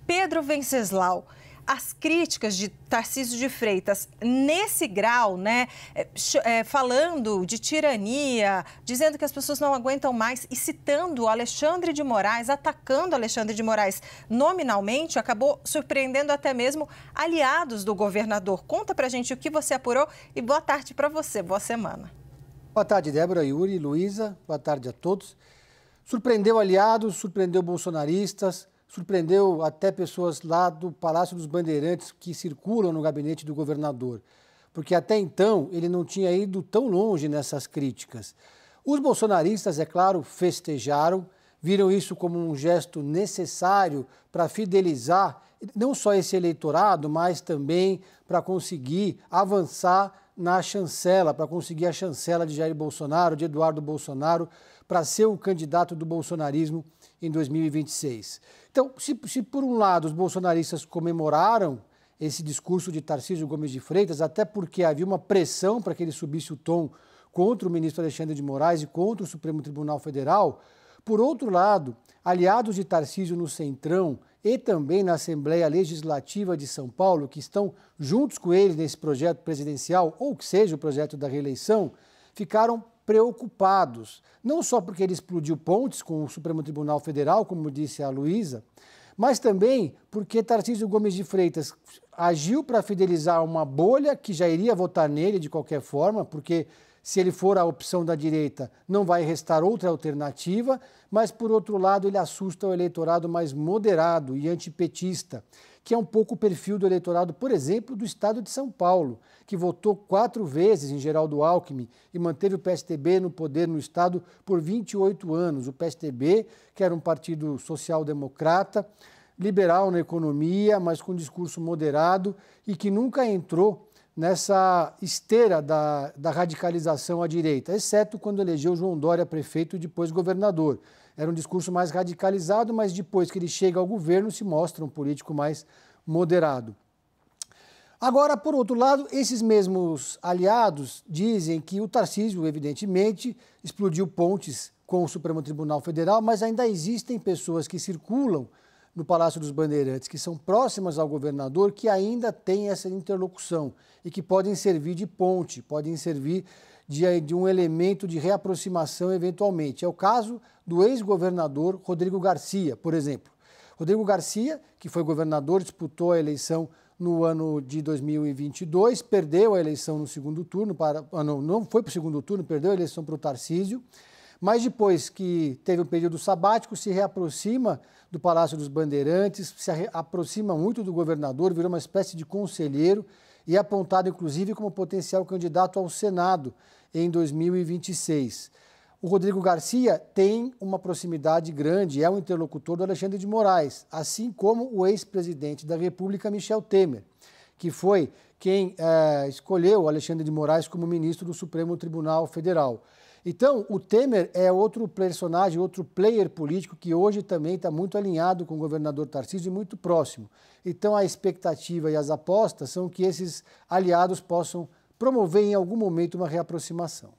Pedro Venceslau, as críticas de Tarcísio de Freitas nesse grau, né, falando de tirania, dizendo que as pessoas não aguentam mais e citando Alexandre de Moraes, atacando Alexandre de Moraes nominalmente, acabou surpreendendo até mesmo aliados do governador. Conta pra gente o que você apurou e boa tarde para você, boa semana. Boa tarde, Débora, Yuri, Luísa, boa tarde a todos. Surpreendeu aliados, surpreendeu bolsonaristas, surpreendeu até pessoas lá do Palácio dos Bandeirantes que circulam no gabinete do governador, porque até então ele não tinha ido tão longe nessas críticas. Os bolsonaristas, é claro, festejaram, viram isso como um gesto necessário para fidelizar não só esse eleitorado, mas também para conseguir avançar na chancela, para conseguir a chancela de Jair Bolsonaro, de Eduardo Bolsonaro, para ser o candidato do bolsonarismo em 2026. Então, se por um lado os bolsonaristas comemoraram esse discurso de Tarcísio Gomes de Freitas, até porque havia uma pressão para que ele subisse o tom contra o ministro Alexandre de Moraes e contra o Supremo Tribunal Federal, por outro lado, aliados de Tarcísio no Centrão e também na Assembleia Legislativa de São Paulo, que estão juntos com ele nesse projeto presidencial, ou que seja o projeto da reeleição, ficaram preocupados, não só porque ele explodiu pontes com o Supremo Tribunal Federal, como disse a Luísa, mas também porque Tarcísio Gomes de Freitas agiu para fidelizar uma bolha que já iria votar nele de qualquer forma, porque se ele for a opção da direita, não vai restar outra alternativa, mas, por outro lado, ele assusta o eleitorado mais moderado e antipetista, que é um pouco o perfil do eleitorado, por exemplo, do estado de São Paulo, que votou 4 vezes em Geraldo Alckmin e manteve o PSDB no poder no estado por 28 anos. O PSDB, que era um partido social-democrata, liberal na economia, mas com discurso moderado e que nunca entrou nessa esteira da radicalização à direita, exceto quando elegeu João Dória prefeito e depois governador. Era um discurso mais radicalizado, mas depois que ele chega ao governo se mostra um político mais moderado. Agora, por outro lado, esses mesmos aliados dizem que o Tarcísio, evidentemente, explodiu pontes com o Supremo Tribunal Federal, mas ainda existem pessoas que circulam no Palácio dos Bandeirantes, que são próximas ao governador, que ainda têm essa interlocução e que podem servir de ponte, podem servir de um elemento de reaproximação eventualmente. É o caso do ex-governador Rodrigo Garcia, por exemplo. Rodrigo Garcia, que foi governador, disputou a eleição no ano de 2022, perdeu a eleição no segundo turno, não foi para o segundo turno, perdeu a eleição para o Tarcísio, mas depois que teve um período sabático, se reaproxima do Palácio dos Bandeirantes, se aproxima muito do governador, virou uma espécie de conselheiro e é apontado, inclusive, como potencial candidato ao Senado em 2026. O Rodrigo Garcia tem uma proximidade grande, é um interlocutor do Alexandre de Moraes, assim como o ex-presidente da República, Michel Temer, que foi quem escolheu o Alexandre de Moraes como ministro do Supremo Tribunal Federal. Então, o Temer é outro personagem, outro player político que hoje também está muito alinhado com o governador Tarcísio e muito próximo. Então, a expectativa e as apostas são que esses aliados possam promover em algum momento uma reaproximação.